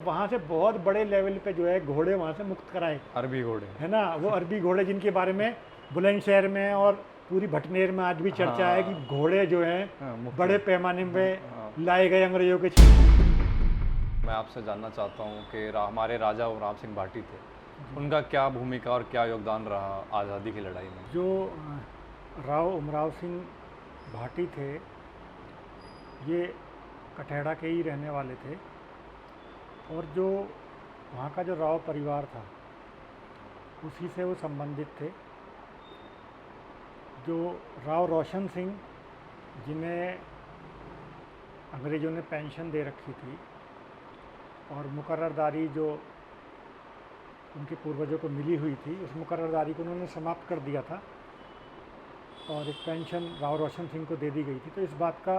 वहाँ से बहुत बड़े लेवल पे जो है घोड़े वहाँ से मुक्त कराए, अरबी घोड़े। है ना। वो अरबी घोड़े जिनके बारे में बुलंदशहर में और पूरी भटनेर में आज भी चर्चा है कि हाँ। घोड़े जो हैं मुक्त बड़े हैं। पैमाने पे हाँ। लाए गए अंग्रेजों के। मैं आपसे जानना चाहता हूँ कि हमारे राजा उमराव सिंह भाटी थे, उनका क्या भूमिका और क्या योगदान रहा आज़ादी की लड़ाई में? जो राव उमराव सिंह भाटी थे, ये कठेड़ा के ही रहने वाले थे। और जो वहाँ का जो राव परिवार था उसी से वो संबंधित थे। जो राव रोशन सिंह, जिन्हें अंग्रेज़ों ने पेंशन दे रखी थी और मुकर्ररदारी जो उनके पूर्वजों को मिली हुई थी, उस मुकर्ररदारी को उन्होंने समाप्त कर दिया था और एक पेंशन राव रोशन सिंह को दे दी गई थी। तो इस बात का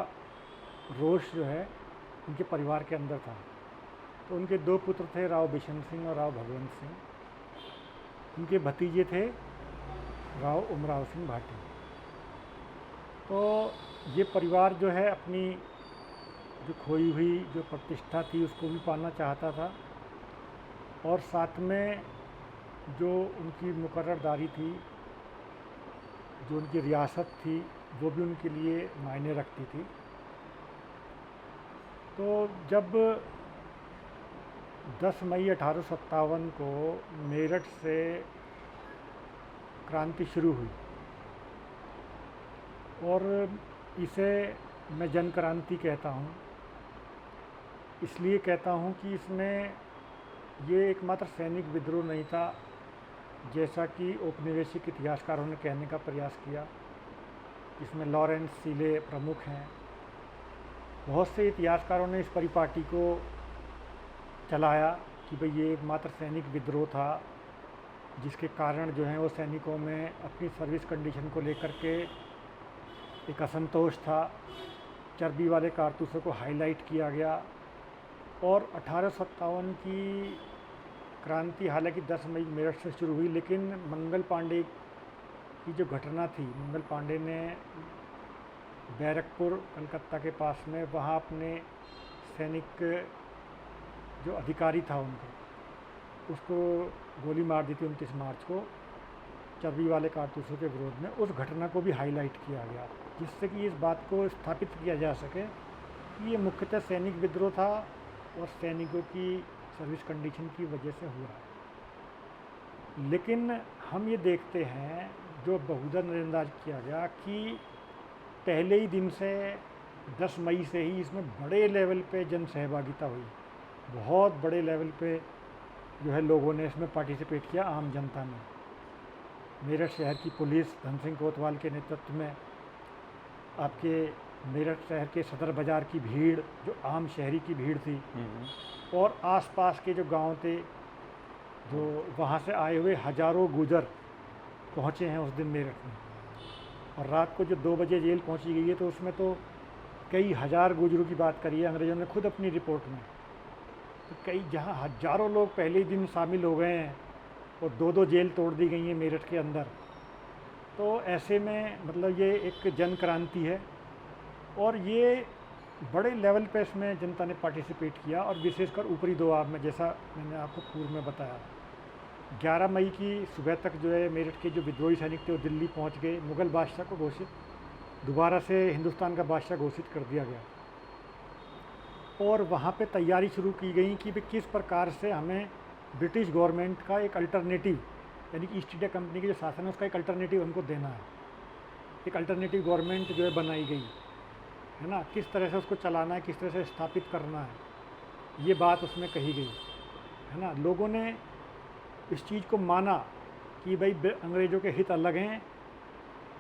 रोष जो है उनके परिवार के अंदर था। तो उनके दो पुत्र थे, राव बिशन सिंह और राव भगवंत सिंह। उनके भतीजे थे राव उमराव सिंह भाटी। तो ये परिवार जो है अपनी जो खोई हुई जो प्रतिष्ठा थी उसको भी पाना चाहता था और साथ में जो उनकी मुकर्ररदारी थी, जो उनकी रियासत थी, वो भी उनके लिए मायने रखती थी। तो जब 10 मई 1857 को मेरठ से क्रांति शुरू हुई और इसे मैं जन क्रांति कहता हूँ। इसलिए कहता हूँ कि इसमें ये एकमात्र सैनिक विद्रोह नहीं था, जैसा कि औपनिवेशिक इतिहासकारों ने कहने का प्रयास किया। इसमें लॉरेंस सीले प्रमुख हैं। बहुत से इतिहासकारों ने इस परिपाटी को चलाया कि भाई ये एकमात्र सैनिक विद्रोह था, जिसके कारण जो है वो सैनिकों में अपनी सर्विस कंडीशन को लेकर के एक असंतोष था। चर्बी वाले कारतूसों को हाईलाइट किया गया और 1857 की क्रांति हालांकि 10 मई मेरठ से शुरू हुई, लेकिन मंगल पांडे की जो घटना थी, मंगल पांडे ने बैरकपुर कलकत्ता के पास में वहाँ अपने सैनिक जो अधिकारी था उनको उसको गोली मार दी थी 29 मार्च को चर्बी वाले कारतूसों के विरोध में। उस घटना को भी हाईलाइट किया गया, जिससे कि इस बात को स्थापित किया जा सके कि ये मुख्यतः सैनिक विद्रोह था और सैनिकों की सर्विस कंडीशन की वजह से हुआ है। लेकिन हम ये देखते हैं जो बहुधा नज़रअंदाज किया गया कि पहले ही दिन से 10 मई से ही इसमें बड़े लेवल पे जन सहभागिता हुई। बहुत बड़े लेवल पे जो है लोगों ने इसमें पार्टिसिपेट किया, आम जनता ने। मेरठ शहर की पुलिस धन सिंह कोतवाल के नेतृत्व में, आपके मेरठ शहर के सदर बाज़ार की भीड़ जो आम शहरी की भीड़ थी और आसपास के जो गांव थे, जो वहां से आए हुए हजारों गुजर पहुंचे हैं उस दिन मेरठ में। और रात को जो 2 बजे जेल पहुंची गई है, तो उसमें तो कई हज़ार गुजरों की बात करी है अंग्रेज़ों ने खुद अपनी रिपोर्ट में। तो कई जहां हजारों लोग पहले ही दिन शामिल हो गए हैं और 2-2 जेल तोड़ दी गई हैं मेरठ के अंदर। तो ऐसे में मतलब ये एक जन क्रांति है और ये बड़े लेवल पे इसमें जनता ने पार्टिसिपेट किया और विशेषकर ऊपरी दोआब में, जैसा मैंने आपको पूर्व में बताया। 11 मई की सुबह तक जो है मेरठ के जो विद्रोही सैनिक थे वो दिल्ली पहुंच गए। मुग़ल बादशाह को दोबारा से हिंदुस्तान का बादशाह घोषित कर दिया गया और वहाँ पे तैयारी शुरू की गई कि भी किस प्रकार से हमें ब्रिटिश गवर्नमेंट का एक अल्टरनेटिव, यानी कि ईस्ट इंडिया कंपनी के जो शासन है उसका एक अल्टरनेटिव हमको देना है। एक अल्टरनेटिव गवर्नमेंट जो है बनाई गई है ना, किस तरह से उसको चलाना है, किस तरह से स्थापित करना है, ये बात उसमें कही गई है ना। लोगों ने इस चीज़ को माना कि भाई अंग्रेज़ों के हित अलग हैं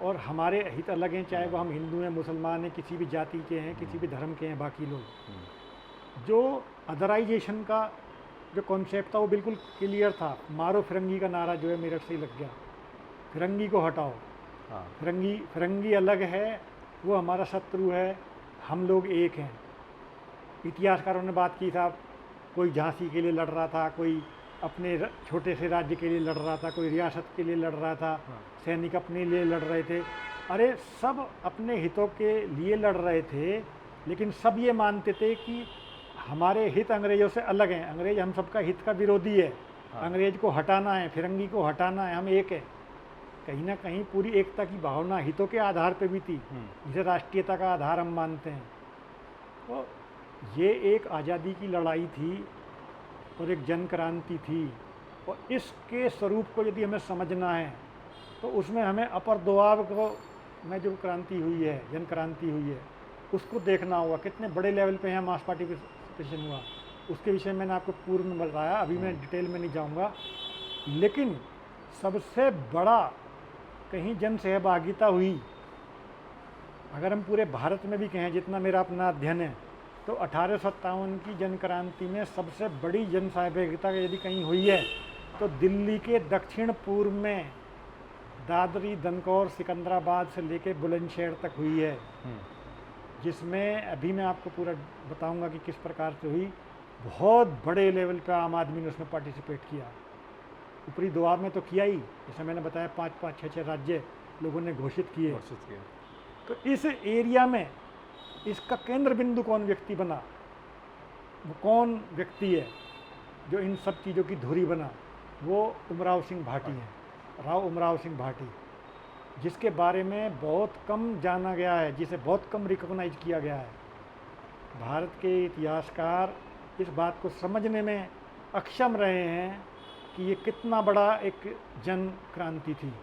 और हमारे हित अलग हैं, चाहे वो हम हिंदू हैं, मुसलमान हैं, किसी भी जाति के हैं, किसी भी धर्म के हैं। बाकी लोग जो अदराइजेशन का जो कॉन्सेप्ट था वो बिल्कुल क्लियर था। मारो फिरंगी का नारा जो है मेरठ से ही लग गया, फिरंगी को हटाओ। फिरंगी अलग है, वो हमारा शत्रु है, हम लोग एक हैं। इतिहासकारों ने बात की था, कोई झांसी के लिए लड़ रहा था, कोई अपने छोटे से राज्य के लिए लड़ रहा था, कोई रियासत के लिए लड़ रहा था, सैनिक अपने लिए लड़ रहे थे। अरे सब अपने हितों के लिए लड़ रहे थे, लेकिन सब ये मानते थे कि हमारे हित अंग्रेज़ों से अलग हैं, अंग्रेज़ हम सबका हित का विरोधी है। हाँ। अंग्रेज को हटाना है, फिरंगी को हटाना है, हम एक है। कहीं ना कहीं पूरी एकता की भावना हितों के आधार पे भी थी, जिसे राष्ट्रीयता का आधार हम मानते हैं। तो ये एक आज़ादी की लड़ाई थी और एक जन क्रांति थी, और इसके स्वरूप को यदि हमें समझना है तो उसमें हमें अपर दोआब को में जो क्रांति हुई है, जन क्रांति हुई है, उसको देखना होगा। कितने बड़े लेवल पे है मास पार्टिसिपेशन हुआ, उसके विषय में मैंने आपको पूर्व में बताया, अभी मैं डिटेल में नहीं जाऊंगा। लेकिन सबसे बड़ा कहीं जन सहभागिता हुई, अगर हम पूरे भारत में भी कहें, जितना मेरा अपना अध्ययन है, तो 1857 की जन क्रांति में सबसे बड़ी जन सहभागिता यदि कहीं हुई है तो दिल्ली के दक्षिण पूर्व में दादरी, दनकौर, सिकंदराबाद से लेके बुलंदशहर तक हुई है, जिसमें अभी मैं आपको पूरा बताऊंगा कि किस प्रकार से हुई। बहुत बड़े लेवल पे आम आदमी ने उसमें पार्टिसिपेट किया। ऊपरी दुआब में तो किया ही, जैसे मैंने बताया 5-5, 6-6 राज्य लोगों ने घोषित किए। तो इस एरिया में इसका केंद्र बिंदु कौन व्यक्ति बना, वो कौन व्यक्ति है जो इन सब चीज़ों की धुरी बना, वो उमराव सिंह भाटी हैं, राव उमराव सिंह भाटी, जिसके बारे में बहुत कम जाना गया है, जिसे बहुत कम रिकॉग्नाइज किया गया है। भारत के इतिहासकार इस बात को समझने में अक्षम रहे हैं कि ये कितना बड़ा एक जन क्रांति थी।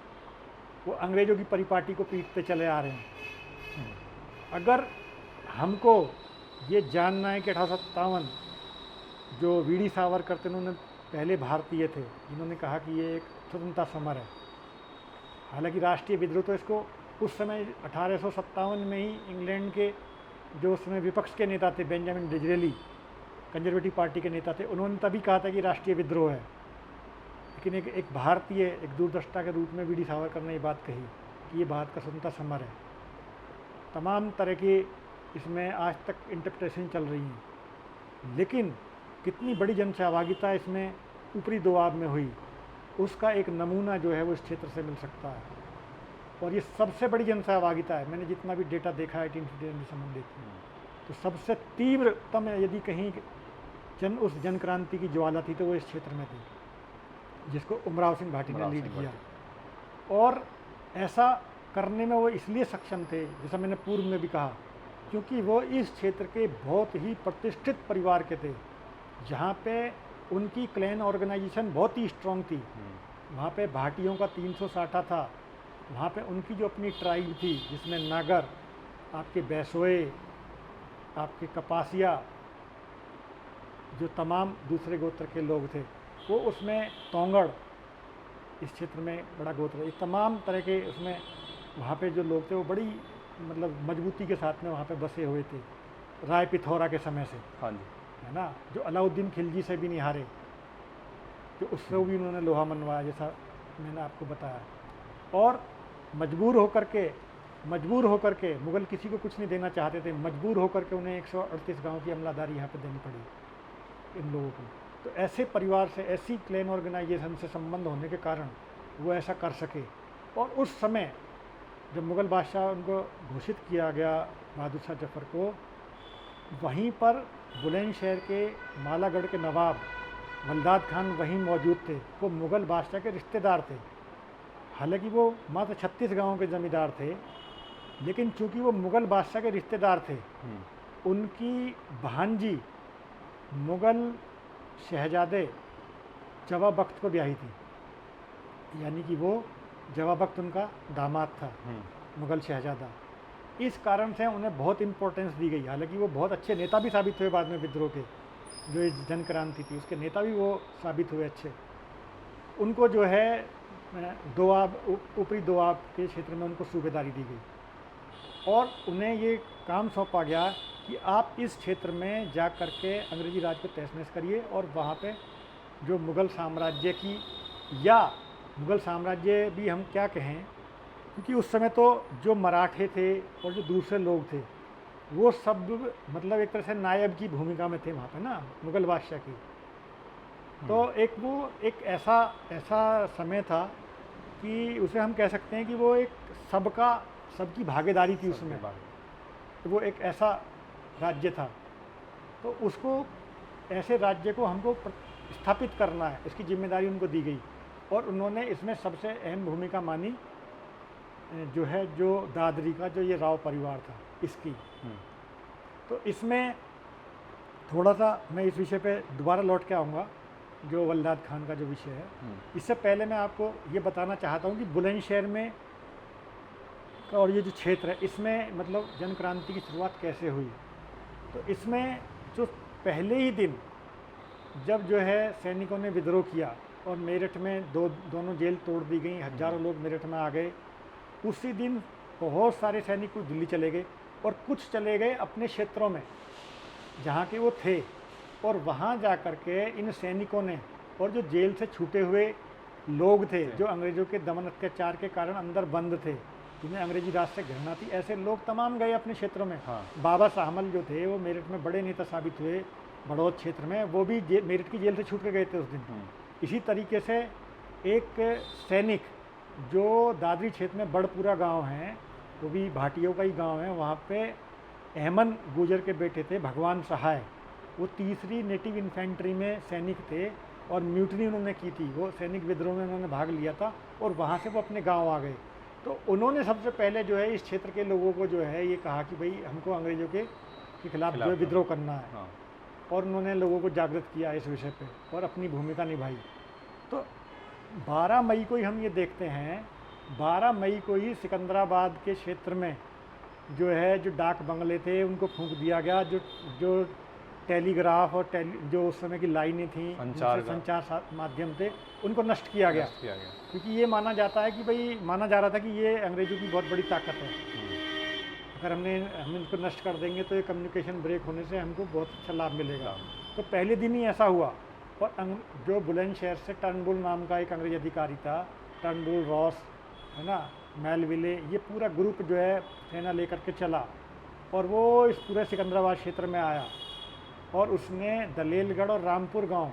वो अंग्रेज़ों की परिपाटी को पीटते चले आ रहे हैं। अगर हमको ये जानना है कि 1857 जो वीडी सावरकर थे, उन्होंने पहले भारतीय थे जिन्होंने कहा कि ये एक स्वतंत्रता समर है। हालांकि राष्ट्रीय विद्रोह तो इसको उस समय 1857 में ही इंग्लैंड के जो उस समय विपक्ष के नेता थे, बेंजामिन डिज़रेली, कंजर्वेटिव पार्टी के नेता थे, उन्होंने तभी कहा था कि राष्ट्रीय विद्रोह है। लेकिन एक भारतीय, एक दूरदृष्टा के रूप में वीडी सावरकर ने ये बात कही कि ये भारत का स्वतंत्रता समर है। तमाम तरह के इसमें आज तक इंटरप्रिटेशन चल रही हैं, लेकिन कितनी बड़ी जन सहभागिता इसमें ऊपरी दोआब में हुई, उसका एक नमूना जो है वो इस क्षेत्र से मिल सकता है। और ये सबसे बड़ी जन सहभागिता है, मैंने जितना भी डेटा देखा है 1857 से संबंधित, तो सबसे तीव्रतम यदि कहीं उस जन क्रांति की ज्वाला थी तो वो इस क्षेत्र में थी, जिसको उमराव सिंह भाटी ने लीड किया। और ऐसा करने में वो इसलिए सक्षम थे, जैसा मैंने पूर्व में भी कहा, क्योंकि वो इस क्षेत्र के बहुत ही प्रतिष्ठित परिवार के थे, जहाँ पे उनकी क्लैन ऑर्गेनाइजेशन बहुत ही स्ट्रॉन्ग थी। वहाँ पे भाटियों का 360 था, वहाँ पे उनकी जो अपनी ट्राइब थी, जिसमें नागर, आपके बैसोए, आपके कपासिया, जो तमाम दूसरे गोत्र के लोग थे, वो उसमें तोंगड़, इस क्षेत्र में बड़ा गोत्र, ये तमाम तरह के उसमें वहाँ पे जो लोग थे वो बड़ी मतलब मजबूती के साथ में वहाँ पे बसे हुए थे, राय पिथौरा के समय से। हाँ जी, है ना, जो अलाउद्दीन खिलजी से भी नहीं हारे, जो उससे भी उन्होंने लोहा मनवाया, जैसा मैंने आपको बताया। और मजबूर होकर के मुगल किसी को कुछ नहीं देना चाहते थे, मजबूर होकर के उन्हें 138 गांव की अमलादारी यहाँ पे देनी पड़ी इन लोगों को। तो ऐसे परिवार से, ऐसी क्लैन ऑर्गेनाइजेशन से संबंध होने के कारण वो ऐसा कर सके। और उस समय जब मुग़ल बादशाह उनको घोषित किया गया, बहादुर शाह जफ़र को, वहीं पर बुलंदशहर के मालागढ़ के नवाब वलदाद खान वहीं मौजूद थे। वो मुग़ल बादशाह के रिश्तेदार थे, हालांकि वो मात्र 36 गाँव के ज़मींदार थे, लेकिन चूँकि वो मुग़ल बादशाह के रिश्तेदार थे, उनकी भांजी मुग़ल शहजादे जवा बख्त को ब्याही थी, यानी कि वो जवा बख्त उनका दामाद था, मुग़ल शहजादा। इस कारण से उन्हें बहुत इम्पोर्टेंस दी गई। हालांकि वो बहुत अच्छे नेता भी साबित हुए बाद में, विद्रोह के जो इस जन क्रांति थी उसके नेता भी वो साबित हुए अच्छे। उनको जो है दोआब, ऊपरी दोआब के क्षेत्र में उनको सूबेदारी दी गई और उन्हें ये काम सौंपा गया कि आप इस क्षेत्र में जा कर के अंग्रेज़ी राज को तहस-नहस करिए और वहाँ पे जो मुग़ल साम्राज्य की, या मुग़ल साम्राज्य भी हम क्या कहें, क्योंकि उस समय तो जो मराठे थे और जो दूसरे लोग थे वो सब मतलब एक तरह से नायब की भूमिका में थे वहाँ पे ना, मुग़ल बादशाह की। तो एक ऐसा समय था कि उसे हम कह सकते हैं कि वो एक सबकी भागीदारी थी उसमें, वो एक ऐसा राज्य था। तो उसको ऐसे राज्य को हमको स्थापित करना है, इसकी जिम्मेदारी उनको दी गई। और उन्होंने इसमें सबसे अहम भूमिका मानी जो है, जो दादरी का जो ये राव परिवार था इसकी। तो इसमें थोड़ा सा मैं इस विषय पे दोबारा लौट के आऊँगा, जो वल्लाद खान का जो विषय है। इससे पहले मैं आपको ये बताना चाहता हूँ कि बुलंदशहर में और ये जो क्षेत्र है इसमें मतलब जन क्रांति की शुरुआत कैसे हुई। तो इसमें जो पहले ही दिन जब जो है सैनिकों ने विद्रोह किया और मेरठ में दोनों जेल तोड़ दी गई, हजारों लोग मेरठ में आ गए। उसी दिन बहुत सारे सैनिक कुछ दिल्ली चले गए और कुछ चले गए अपने क्षेत्रों में जहाँ के वो थे, और वहाँ जा कर के इन सैनिकों ने और जो जेल से छूटे हुए लोग थे, जो अंग्रेज़ों के दमन अत्याचार के कारण अंदर बंद थे, जिन्हें अंग्रेजी राज से घृणा थी, ऐसे लोग तमाम गए अपने क्षेत्रों में। बाबा शाहमल जो थे वो मेरठ में बड़े नेता साबित हुए, बड़ौद क्षेत्र में, वो भी मेरठ की जेल से छूट के गए थे उस दिन। इसी तरीके से एक सैनिक जो दादरी क्षेत्र में बड़पुरा गांव है, वो भी भाटियों का ही गांव है, वहाँ पे अहमद गुजर के बेटे थे भगवान सहाय, वो 3री नेटिव इन्फेंट्री में सैनिक थे और म्यूटनी उन्होंने की थी। वो सैनिक विद्रोह में उन्होंने भाग लिया था और वहाँ से वो अपने गांव आ गए। तो उन्होंने सबसे पहले जो है इस क्षेत्र के लोगों को जो है ये कहा कि भाई हमको अंग्रेज़ों के खिलाफ जो है विद्रोह करना है। और उन्होंने लोगों को जागृत किया इस विषय पे और अपनी भूमिका निभाई। तो 12 मई को ही हम ये देखते हैं, 12 मई को ही सिकंदराबाद के क्षेत्र में जो है जो डाक बंगले थे उनको फूंक दिया गया, जो टेलीग्राफ और जो उस समय की लाइनें थी, संचार माध्यम थे, उनको नष्ट किया गया। क्योंकि ये माना जाता है कि भाई माना जा रहा था कि ये अंग्रेज़ों की बहुत बड़ी ताकत है, अगर हम इनको नष्ट कर देंगे तो ये कम्युनिकेशन ब्रेक होने से हमको बहुत अच्छा लाभ मिलेगा। तो पहले दिन ही ऐसा हुआ। और जो बुलंदशहर से टर्नबुल नाम का एक अंग्रेज अधिकारी था, टर्नबुल, रॉस, है ना, मेलविले, ये पूरा ग्रुप जो है सेना लेकर के चला और वो इस पूरे सिकंदराबाद क्षेत्र में आया और उसने दलेलगढ़ और रामपुर गांव,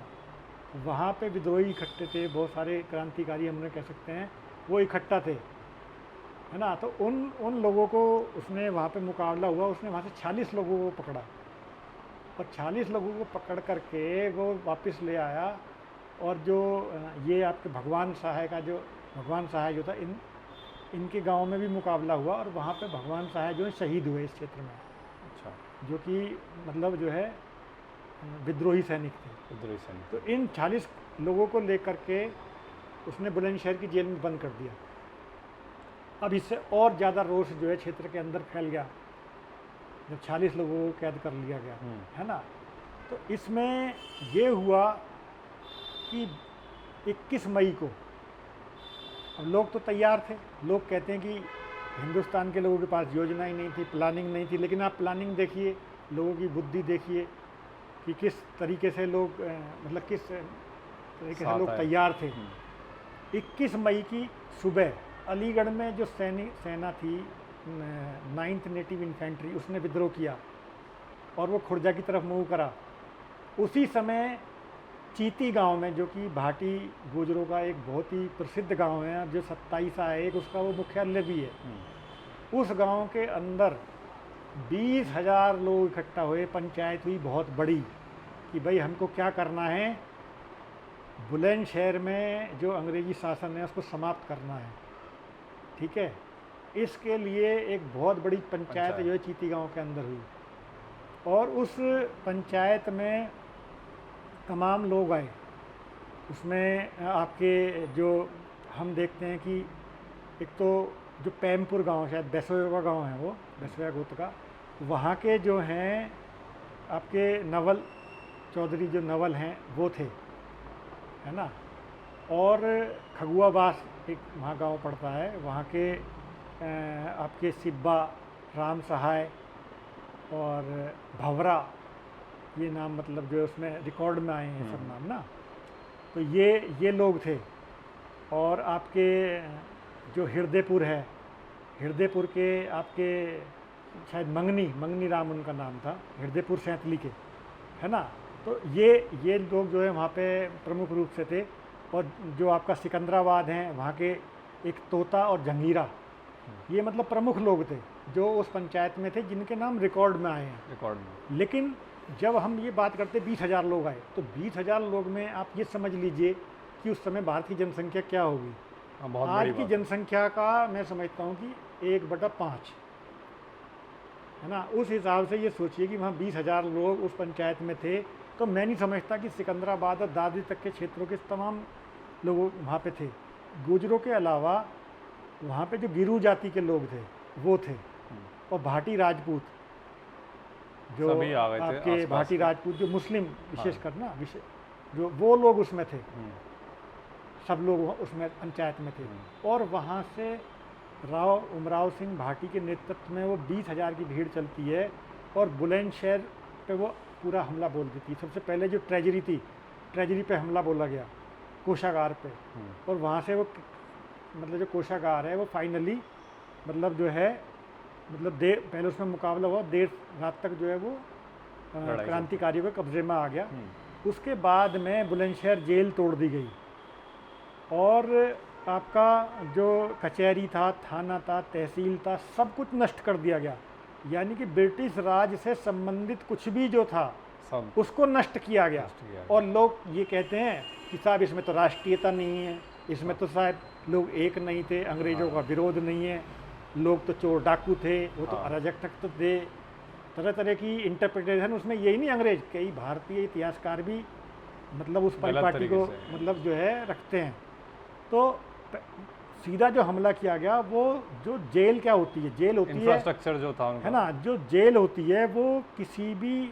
वहाँ पे विद्रोही इकट्ठे थे, बहुत सारे क्रांतिकारी हमने कह सकते हैं, वो इकट्ठा थे, है ना। तो उन लोगों को उसने वहाँ पे मुकाबला हुआ, उसने वहाँ से 40 लोगों को पकड़ा और 40 लोगों को पकड़ करके वो वापस ले आया। और जो ये आपके भगवान सहाय जो था, इनके गांव में भी मुकाबला हुआ और वहाँ पे भगवान सहाय जो है शहीद हुए इस क्षेत्र में। अच्छा। जो कि मतलब जो है विद्रोही सैनिक थे। तो इन 40 लोगों को लेकर के उसने बुलंदशहर की जेल में बंद कर दिया। अब इससे और ज़्यादा रोष जो है क्षेत्र के अंदर फैल गया जब 40 लोगों को कैद कर लिया गया, है ना। तो इसमें ये हुआ कि 21 मई को, अब लोग तो तैयार थे, लोग कहते हैं कि हिंदुस्तान के लोगों के पास योजना ही नहीं थी, प्लानिंग नहीं थी, लेकिन आप प्लानिंग देखिए, लोगों की बुद्धि देखिए कि किस तरीके से लोग मतलब किस तरीके से लोग तैयार थे। 21 मई की सुबह अलीगढ़ में जो सेना थी 9th नेटिव इन्फेंट्री, उसने विद्रोह किया और वो खुर्जा की तरफ मूव करा। उसी समय चीती गांव में, जो कि भाटी गुजरों का एक बहुत ही प्रसिद्ध गांव है, जो 27 है, एक उसका वो मुख्यालय भी है, उस गांव के अंदर 20,000 लोग इकट्ठा हुए। पंचायत हुई बहुत बड़ी कि भाई हमको क्या करना है, बुलंदशहर में जो अंग्रेजी शासन है उसको समाप्त करना है, ठीक है। इसके लिए एक बहुत बड़ी पंचायत जो है चीती गांव के अंदर हुई और उस पंचायत में तमाम लोग आए। उसमें आपके जो हम देखते हैं कि एक तो जो पैमपुर गांव, शायद बैसोया का गाँव है, वो बैसोया गोत्र का, वहाँ के जो हैं आपके नवल चौधरी, जो नवल हैं वो थे, है ना। और खगुआबास एक वहाँ गांव पड़ता है, वहाँ के आपके सिब्बा, राम सहाय और भवरा, ये नाम मतलब जो उसमें रिकॉर्ड में आए हैं सब नाम ना। तो ये लोग थे। और आपके जो हृदयपुर है, हृदयपुर के आपके शायद मंगनी राम उनका नाम था, हृदयपुर सैंतली के, है ना। तो ये लोग जो है वहाँ पे प्रमुख रूप से थे। और जो आपका सिकंदराबाद है, वहाँ के एक तोता और जंगीरा, ये मतलब प्रमुख लोग थे जो उस पंचायत में थे, जिनके नाम रिकॉर्ड में आए हैं। रिकॉर्ड में। लेकिन जब हम ये बात करते 20,000 लोग आए, तो 20,000 लोग में आप ये समझ लीजिए कि उस समय भारत की जनसंख्या क्या होगी। बहुत आज बड़ी की बात। जनसंख्या का मैं समझता हूँ कि 1/5 है ना। उस हिसाब से ये सोचिए कि वहाँ 20,000 लोग उस पंचायत में थे, तो मैं नहीं समझता कि सिकंदराबाद और दादरी तक के क्षेत्रों के तमाम लोग वहाँ पे थे। गुजरों के अलावा वहाँ पे जो गिरू जाति के लोग थे वो थे, और भाटी राजपूत जो सभी आ गए थे आपके आसपास भाटी के। राजपूत जो मुस्लिम विशेषकर ना जो वो लोग उसमें थे, सब लोग उसमें पंचायत में थे। और वहाँ से राव उमराव सिंह भाटी के नेतृत्व में वो 20,000 की भीड़ चलती है और बुलंदशहर पे वो पूरा हमला बोल देती है। सबसे पहले जो ट्रेजरी पे हमला बोला गया, कोषागार पे, और वहाँ से वो मतलब जो कोषागार है वो फाइनली मतलब जो है मतलब पहले उसमें मुकाबला हुआ, देर रात तक जो है वो क्रांतिकारियों के कब्जे में आ गया। उसके बाद में बुलंदशहर जेल तोड़ दी गई और आपका जो कचहरी था, थाना था, तहसील था, सब कुछ नष्ट कर दिया गया। यानी कि ब्रिटिश राज से संबंधित कुछ भी जो था सब उसको नष्ट किया गया। और लोग ये कहते हैं कि साहब इसमें तो राष्ट्रीयता नहीं है, इसमें तो शायद लोग एक नहीं थे, अंग्रेजों का विरोध नहीं है, लोग तो चोर डाकू थे, वो तो अराजक तो थे। तरह तरह की इंटरप्रिटेशन उसमें, यही नहीं अंग्रेज, कई भारतीय इतिहासकार भी मतलब उस परिपाटी को मतलब जो है रखते हैं। तो सीधा जो हमला किया गया, वो जो जेल क्या होती है, जेल होती है इंफ्रास्ट्रक्चर जो था उनका, है ना, जो जेल होती है वो किसी भी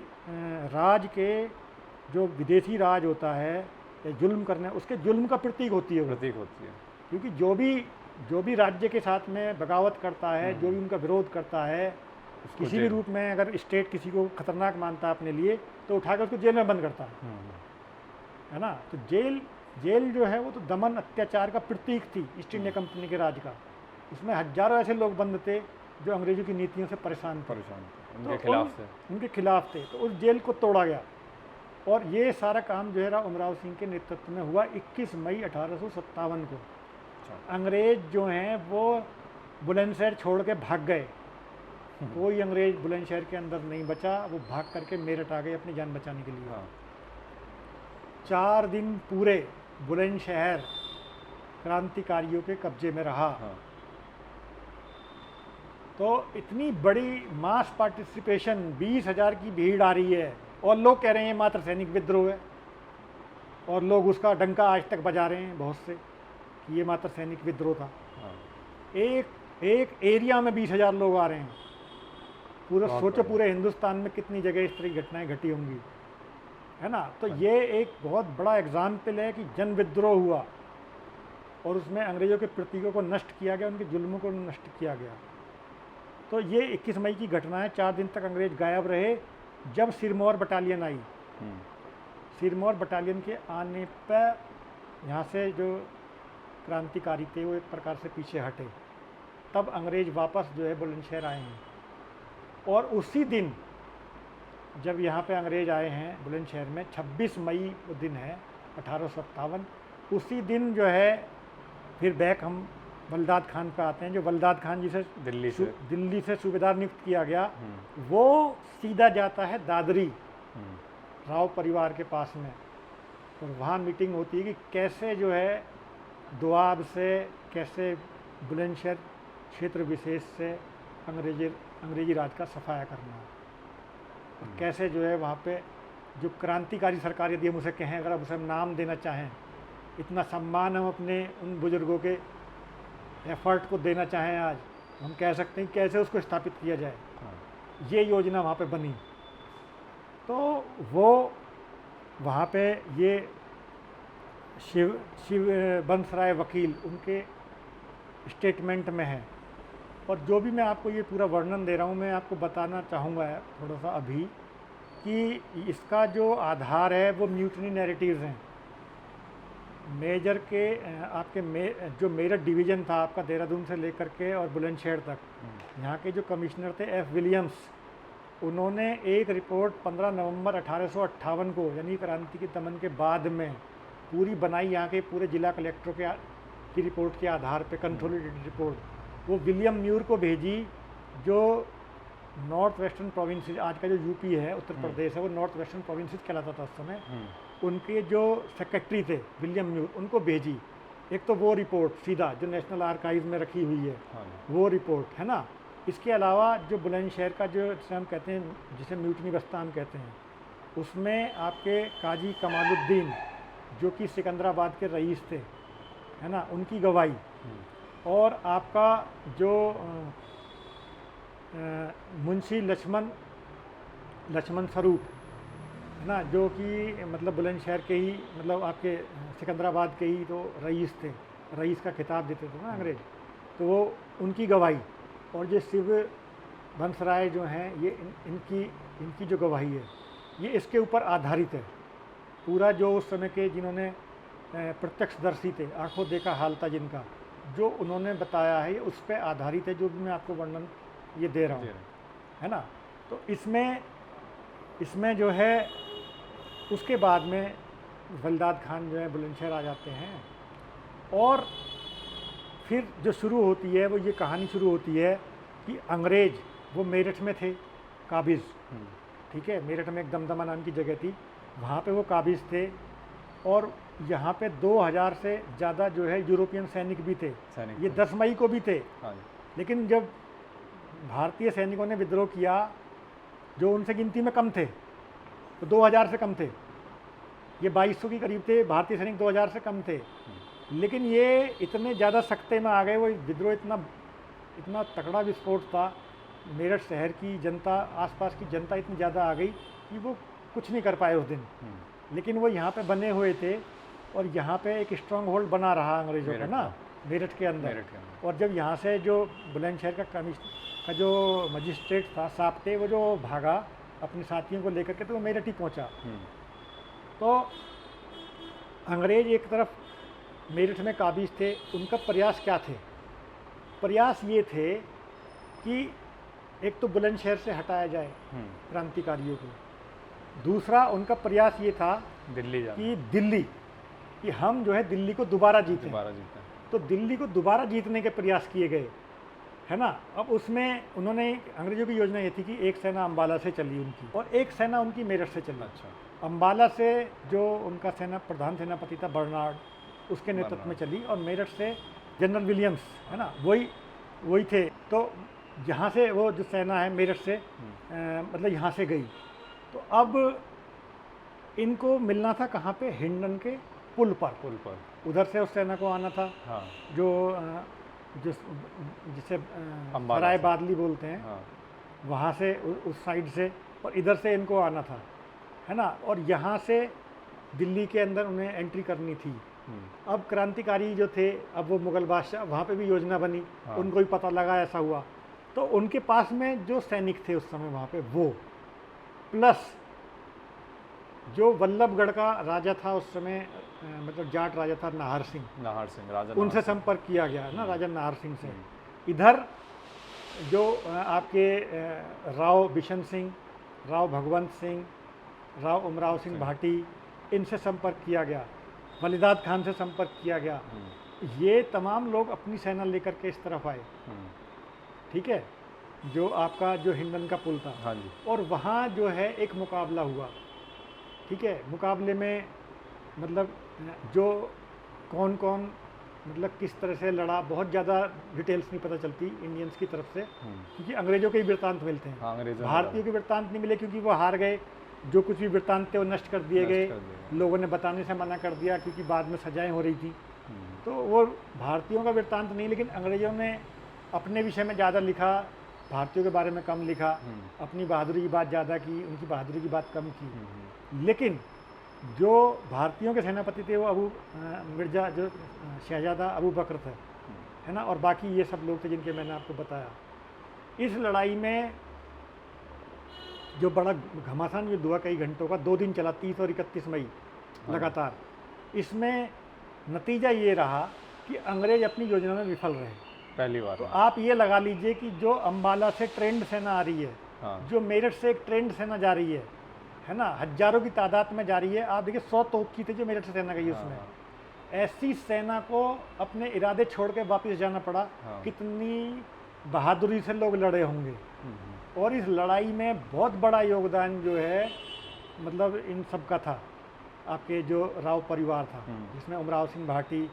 राज के जो विदेशी राज होता है या जुल्म करने, उसके जुल्म का प्रतीक होती है, प्रतीक होती है। क्योंकि जो भी राज्य के साथ में बगावत करता है, जो भी उनका विरोध करता है, किसी भी रूप में अगर स्टेट किसी को खतरनाक मानता है अपने लिए, तो उठाकर उसको जेल में बंद करता है ना। तो जेल जो है वो तो दमन अत्याचार का प्रतीक थी ईस्ट इंडिया कंपनी के राज का। उसमें हजारों ऐसे लोग बंद थे जो अंग्रेजों की नीतियों से परेशान थे, उनके खिलाफ थे। तो उस जेल को तोड़ा गया और ये सारा काम जो है उमराव सिंह के नेतृत्व में हुआ 21 मई 1857 को। अंग्रेज जो हैं वो बुलंदशहर छोड़ के भाग गए, कोई अंग्रेज बुलंदशहर के अंदर नहीं बचा, वो भाग करके मेरठ आ गए अपनी जान बचाने के लिए। 4 दिन पूरे बुलंदशहर क्रांतिकारियों के कब्जे में रहा। तो इतनी बड़ी मास पार्टिसिपेशन, 20,000 की भीड़ आ रही है और लोग कह रहे हैं मात्र सैनिक विद्रोह है, और लोग उसका डंका आज तक बजा रहे हैं बहुत से कि ये मात्र सैनिक विद्रोह था। एक एरिया में 20,000 लोग आ रहे हैं। पूरा सोचो पूरे हिंदुस्तान में कितनी जगह इस तरह की घटनाएं घटी होंगी, है ना। तो ये एक बहुत बड़ा एग्जाम्पल है कि जन विद्रोह हुआ और उसमें अंग्रेजों के प्रतीकों को नष्ट किया गया, उनके जुल्मों को नष्ट किया गया। तो ये 21 मई की घटना है। 4 दिन तक अंग्रेज गायब रहे। जब सिरमौर बटालियन आई, सिरमौर बटालियन के आने पर यहाँ से जो क्रांतिकारी थे वो एक प्रकार से पीछे हटे, तब अंग्रेज वापस जो है बुलंदशहर आए हैं। और उसी दिन जब यहाँ पे अंग्रेज आए हैं बुलंदशहर में, 26 मई वो दिन है 1857, उसी दिन जो है फिर बैक हम वल्दाद खान पे आते हैं। जो वल्दाद खान जिसे दिल्ली से सूबेदार नियुक्त किया गया, वो सीधा जाता है दादरी राव परिवार के पास में, और वहाँ मीटिंग होती है कि कैसे जो है दोआब से, कैसे बुलंदशहर क्षेत्र विशेष से अंग्रेजी राज का सफाया करना है, और कैसे जो है वहाँ पे जो क्रांतिकारी सरकार, यदि हम उसे कहें, अगर आप उसे नाम देना चाहें, इतना सम्मान हम अपने उन बुजुर्गों के एफर्ट को देना चाहें, आज हम कह सकते हैं कैसे उसको स्थापित किया जाए। ये योजना वहाँ पे बनी। तो वो वहाँ पे ये शिव बंसराय वकील उनके स्टेटमेंट में है। और जो भी मैं आपको ये पूरा वर्णन दे रहा हूँ, मैं आपको बताना चाहूँगा थोड़ा सा अभी कि इसका जो आधार है वो म्यूटनी नैरेटिव्स हैं। मेजर के आपके जो मेरठ डिवीज़न था आपका, देहरादून से लेकर के और बुलंदशहर तक, यहाँ के जो कमिश्नर थे F. विलियम्स, उन्होंने एक रिपोर्ट 15 नवंबर 1858 को, यानी क्रांति के दमन के बाद में पूरी बनाई, यहाँ के पूरे जिला कलेक्टरों की रिपोर्ट के आधार पे, कंसोलिडेटेड रिपोर्ट, वो विलियम म्यूर को भेजी, जो नॉर्थ वेस्टर्न प्रोविंसेस, आज का जो यूपी है, उत्तर प्रदेश है, वो नॉर्थ वेस्टर्न प्रोविंसेस कहलाता था उस समय। उनके जो सेक्रेटरी थे विलियम न्यूर, उनको भेजी एक तो वो रिपोर्ट सीधा जो नेशनल आर्काइव में रखी हुई है, वो रिपोर्ट है ना। इसके अलावा जो बुलंदशहर का जो जिसे हम कहते हैं, जिसे म्यूटनी बस्ता हम कहते हैं, उसमें आपके काजी कमालुद्दीन जो कि सिकंदराबाद के रईस थे, है ना, उनकी गवाही, और आपका जो मुंशी लक्ष्मण स्वरूप है ना, जो कि मतलब बुलंदशहर के ही, मतलब आपके सिकंदराबाद के ही तो रईस थे, रईस का खिताब देते थे ना अंग्रेज, तो वो उनकी गवाही, और ये शिव बंसराय जो हैं, ये इनकी जो गवाही है, ये इसके ऊपर आधारित है। पूरा जो उस समय के जिन्होंने प्रत्यक्षदर्शी थे, आंखों देखा हाल था जिनका, जो उन्होंने बताया है, उस पर आधारित है जो भी मैं आपको वर्णन ये दे रहा हूँ, है ना। तो इसमें जो है, उसके बाद में वलीदाद खान जो है बुलंदशहर आ जाते हैं, और फिर जो शुरू होती है वो ये कहानी शुरू होती है कि अंग्रेज वो मेरठ में थे काबिज़, ठीक है, मेरठ में एक दमदमा नाम की जगह थी, वहाँ पे वो काबिज़ थे, और यहाँ पे 2000 से ज़्यादा जो है यूरोपियन सैनिक भी थे। ये 10 मई को भी थे। लेकिन जब भारतीय सैनिकों ने विद्रोह किया, जो उनसे गिनती में कम थे, तो 2000 से कम थे, ये 2200 के करीब थे, भारतीय सैनिक 2000 से कम थे। लेकिन ये इतने ज़्यादा सख्ते में आ गए, वो विद्रोह इतना तगड़ा विस्फोट था, मेरठ शहर की जनता, आसपास की जनता इतनी ज़्यादा आ गई कि वो कुछ नहीं कर पाए उस दिन। लेकिन वो यहाँ पे बने हुए थे, और यहाँ पे एक स्ट्रॉन्ग होल्ड बना रहा अंग्रेज़ों का ना, मेरठ के अंदर। और जब यहाँ से जो बुलंदशहर का जो मजिस्ट्रेट था साप्ते, वो जो भागा अपने साथियों को लेकर के, तो वो मेरठ ही पहुँचा। तो अंग्रेज एक तरफ मेरठ में काबिज थे, उनका प्रयास क्या थे? प्रयास ये थे कि एक तो बुलंदशहर से हटाया जाए क्रांतिकारियों को, दूसरा उनका प्रयास ये था कि हम जो है दिल्ली को दोबारा जीतें। तो दिल्ली को दोबारा जीतने के प्रयास किए गए, है ना। अब उसमें उन्होंने, अंग्रेजों की योजना ये थी कि एक सेना अम्बाला से चली उनकी, और एक सेना उनकी मेरठ से चली। अम्बाला से जो उनका प्रधान सेनापति था बर्नार्ड, उसके नेतृत्व में चली, और मेरठ से जनरल विलियम्स, है ना, वही थे। तो यहाँ से वो जो सेना है मेरठ से मतलब यहाँ से गई। तो अब इनको मिलना था कहाँ पे? हिंडन के पुल पर। उधर से उस सेना को आना था, जो जिसे सराय बादली बोलते हैं, वहाँ से उस साइड से, और इधर से इनको आना था, है ना। और यहाँ से दिल्ली के अंदर उन्हें एंट्री करनी थी। अब क्रांतिकारी जो थे, अब वो मुगल बादशाह, वहाँ पे भी योजना बनी, उनको भी पता लगा ऐसा हुआ, तो उनके पास में जो सैनिक थे उस समय वहाँ पे, वो प्लस जो वल्लभगढ़ का राजा था उस समय, मतलब जाट राजा था नाहर सिंह, उनसे संपर्क किया गया ना, राजा नाहर सिंह से। इधर जो आपके राव बिशन सिंह, राव भगवंत सिंह, राव उमराव सिंह भाटी, इनसे संपर्क किया गया, वलीदाद खान से संपर्क किया गया। ये तमाम लोग अपनी सेना लेकर के इस तरफ आए, ठीक है, जो आपका जो हिंडन का पुल था। और वहाँ जो है एक मुकाबला हुआ, ठीक है। मुकाबले में मतलब जो कौन मतलब किस तरह से लड़ा, बहुत ज़्यादा डिटेल्स नहीं पता चलती इंडियंस की तरफ से, क्योंकि अंग्रेज़ों के ही वृत्तांत मिलते हैं, भारतीयों के वृत्तांत नहीं मिले, क्योंकि वो हार गए। जो कुछ भी वृत्तांत थे वो नष्ट कर दिए गए, लोगों ने बताने से मना कर दिया, क्योंकि बाद में सजाएं हो रही थी। तो वो भारतीयों का वृत्तांत नहीं, लेकिन अंग्रेज़ों ने अपने विषय में ज़्यादा लिखा, भारतीयों के बारे में कम लिखा, अपनी बहादुरी की बात ज़्यादा की, उनकी बहादुरी की बात कम की। लेकिन जो भारतीयों के सेनापति थे वो मिर्ज़ा जो शहजादा अबू बकर थे, है ना, और बाकी ये सब लोग थे जिनके मैंने आपको बताया। इस लड़ाई में जो बड़ा घमासान युद्ध हुआ कई घंटों का, 2 दिन चला, 30 और 31 मई लगातार। इसमें नतीजा ये रहा कि अंग्रेज अपनी योजना में विफल रहे, पहली बार। तो आप ये लगा लीजिए कि जो अम्बाला से ट्रेंड सेना आ रही है, जो मेरठ से एक ट्रेंड सेना जा रही है ना, हजारों की तादाद में जा रही है। आप देखिए 100 तोप की थी जो मेरठ से सेना गई उसमें। ऐसी सेना को अपने इरादे छोड़ के वापस जाना पड़ा। कितनी बहादुरी से लोग लड़े होंगे, और इस लड़ाई में बहुत बड़ा योगदान जो है मतलब इन सब का था, आपके जो राव परिवार था जिसमें उमराव सिंह भाटी।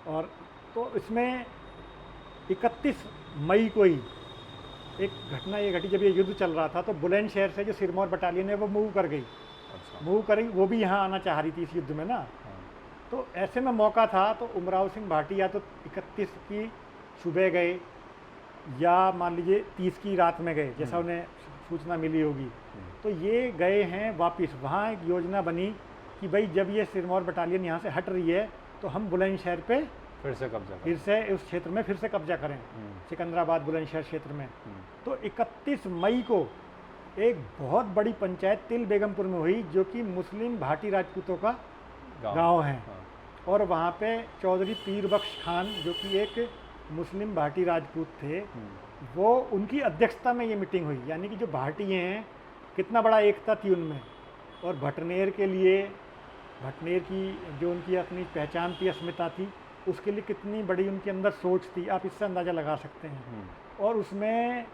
और तो इसमें 31 मई को ही एक घटना ये घटी, जब ये युद्ध चल रहा था तो बुलंदशहर से जो सिरमौर बटालियन है वो मूव कर गई। अच्छा। मूव करी, वो भी यहाँ आना चाह रही थी इस युद्ध में ना। हाँ। तो ऐसे में मौका था, तो उमराव सिंह भाटी या तो 31 की सुबह गए या मान लीजिए 30 की रात में गए, जैसा उन्हें सूचना मिली होगी। तो ये गए हैं वापस। वहाँ एक योजना बनी कि भाई जब ये सिरमौर बटालियन यहाँ से हट रही है तो हम बुलंदशहर पे फिर से कब्जा फिर से उस क्षेत्र में फिर से कब्जा करें, सिकंदराबाद बुलंदशहर क्षेत्र में। तो 31 मई को एक बहुत बड़ी पंचायत तिल बेगमपुर में हुई, जो कि मुस्लिम भाटी राजपूतों का गांव है। और वहाँ पे चौधरी पीर बख्श खान जो कि एक मुस्लिम भाटी राजपूत थे, वो उनकी अध्यक्षता में ये मीटिंग हुई। यानी कि जो भाटी हैं, कितना बड़ा एकता थी उनमें। और भटनेर के लिए, भटनेर की जो उनकी अपनी पहचान थी, अस्मिता थी, उसके लिए कितनी बड़ी उनके अंदर सोच थी, आप इससे अंदाज़ा लगा सकते हैं। और उसमें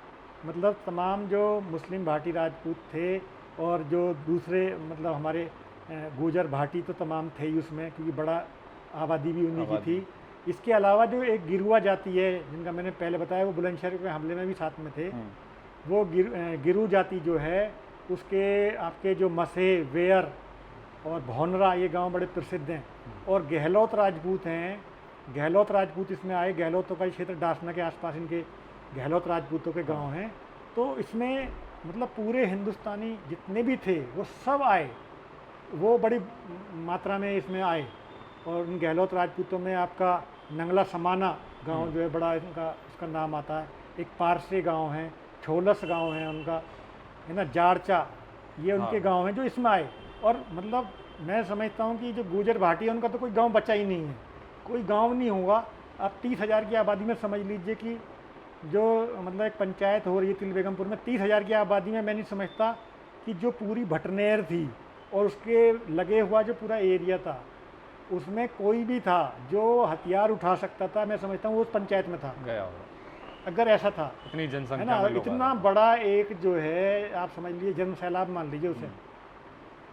मतलब तमाम जो मुस्लिम भाटी राजपूत थे और जो दूसरे मतलब हमारे गुजर भाटी तो तमाम थे ही उसमें, क्योंकि बड़ा आबादी भी उन्हीं की थी। इसके अलावा जो एक गिरुआ जाति है, जिनका मैंने पहले बताया, वो बुलंदशहर के हमले में भी साथ में थे। वो गिरु जाति जो है, उसके आपके जो मसे, वेयर और भौनरा, ये गांव बड़े प्रसिद्ध हैं। और गहलोत राजपूत हैं, गहलोत राजपूत इसमें आए। गहलोतों का क्षेत्र डासना के आसपास इनके गहलोत राजपूतों के गांव हैं। तो इसमें मतलब पूरे हिंदुस्तानी जितने भी थे वो सब आए, वो बड़ी मात्रा में इसमें आए। और इन गहलोत राजपूतों में आपका नंगला समाना गांव जो है, बड़ा इनका उसका नाम आता है। एक पारसे गांव है, छोलस गांव है उनका, है ना, जारचा, ये उनके गांव हैं जो इसमें आए। और मतलब मैं समझता हूँ कि जो गुजर भाटी है उनका तो कोई गांव बचा ही नहीं है, कोई गांव नहीं होगा। आप 30,000 की आबादी में समझ लीजिए कि जो मतलब एक पंचायत हो रही है तिल बेगमपुर में, 30,000 की आबादी में मैं नहीं समझता कि जो पूरी भटनेर थी और उसके लगे हुआ जो पूरा एरिया था, उसमें कोई भी था जो हथियार उठा सकता था, मैं समझता हूँ वो उस पंचायत में था गया होगा, अगर ऐसा था। इतनी है जनसंख्या ना, में लोग इतना आ रहे बड़ा एक जो है, आप समझ लीजिए जन सैलाब मान लीजिए उसे,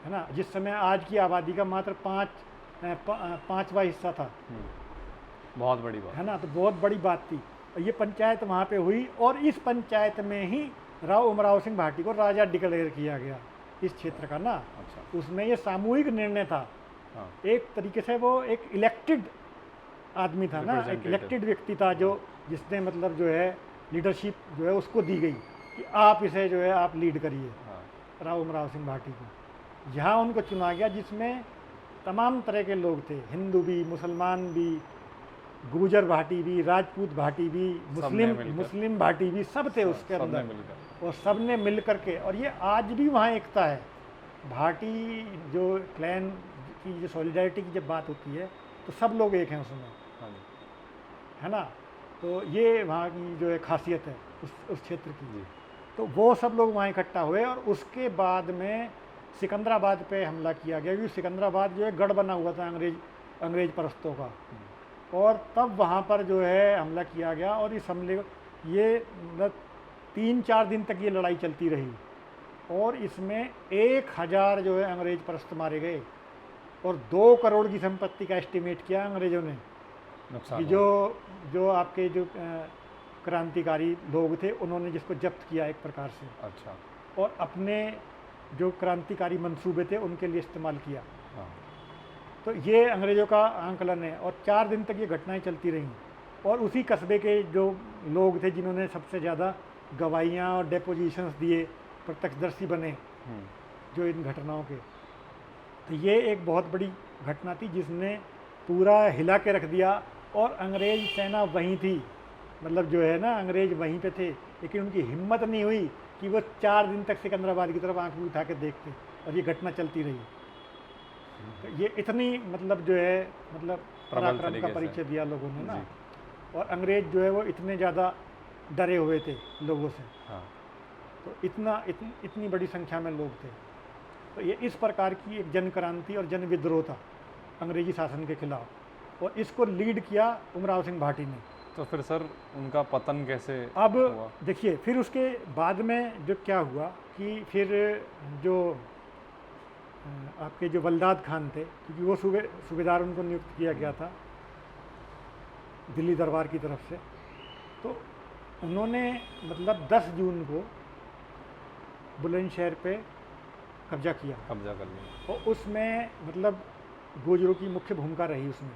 है ना, जिस समय आज की आबादी का मात्र 5वां हिस्सा था। बहुत बड़ी बात है ना, तो बहुत बड़ी बात थी। और ये पंचायत वहाँ पे हुई, और इस पंचायत में ही राव उमराव सिंह भाटी को राजा डिक्लेयर किया गया इस क्षेत्र का ना। अच्छा। उसमें ये सामूहिक निर्णय था। हाँ। एक तरीके से वो एक इलेक्टेड आदमी था ना, एक इलेक्टेड व्यक्ति था जो जिसने मतलब जो है लीडरशिप जो है उसको दी गई कि आप इसे जो है आप लीड करिए, राव उमराव सिंह भाटी को। यहाँ उनको चुना गया जिसमें तमाम तरह के लोग थे, हिंदू भी, मुसलमान भी, गुजर भाटी भी, राजपूत भाटी भी, मुस्लिम भाटी भी, सब थे उसके अंदर। और सब ने मिल करके, और ये आज भी वहाँ एकता है। भाटी जो क्लैन की जो सॉलिडारिटी की जब बात होती है तो सब लोग एक हैं उसमें, है ना। तो ये वहाँ की जो है खासियत है उस क्षेत्र की। तो वो सब लोग वहाँ इकट्ठा हुए, और उसके बाद में सिकंदराबाद पे हमला किया गया, क्योंकि सिकंदराबाद जो है गढ़ बना हुआ था अंग्रेज परस्तों का। और तब वहाँ पर जो है हमला किया गया, और इस हमले ये मतलब 3-4 दिन तक ये लड़ाई चलती रही, और इसमें 1000 जो है अंग्रेज परस्त मारे गए, और 2 करोड़ की संपत्ति का एस्टिमेट किया अंग्रेजों ने कि जो आपके जो क्रांतिकारी लोग थे उन्होंने जिसको जब्त किया एक प्रकार से। अच्छा। और अपने जो क्रांतिकारी मंसूबे थे उनके लिए इस्तेमाल किया। तो ये अंग्रेज़ों का आंकलन है, और 4 दिन तक ये घटनाएं चलती रहीं। और उसी कस्बे के जो लोग थे जिन्होंने सबसे ज़्यादा गवाहियाँ और डेपोजिशंस दिए, प्रत्यक्षदर्शी बने जो इन घटनाओं के, तो ये एक बहुत बड़ी घटना थी जिसने पूरा हिला के रख दिया। और अंग्रेज़ सेना वहीं थी, मतलब जो है ना अंग्रेज़ वहीं पे थे, लेकिन उनकी हिम्मत नहीं हुई कि वो 4 दिन तक सिकंदराबाद की तरफ आंख उठा के देखते, और ये घटना चलती रही। तो ये इतनी मतलब जो है मतलब पराक्रम का परिचय दिया लोगों ने ना। और अंग्रेज़ जो है वो इतने ज़्यादा डरे हुए थे लोगों से। तो इतनी बड़ी संख्या में लोग थे। तो ये इस प्रकार की एक जन क्रांति और जन विद्रोह था अंग्रेजी शासन के खिलाफ, और इसको लीड किया उमराव सिंह भाटी ने। तो फिर सर उनका पतन कैसे अब हुआ? देखिए, फिर उसके बाद में जो क्या हुआ कि फिर जो आपके जो बलदाद खान थे, क्योंकि वो सूबेदार उनको नियुक्त किया गया था दिल्ली दरबार की तरफ से, तो उन्होंने मतलब 10 जून को बुलंदशहर पे कब्जा किया। कब्जा कर लिया। और उसमें मतलब गुजरों की मुख्य भूमिका रही उसमें,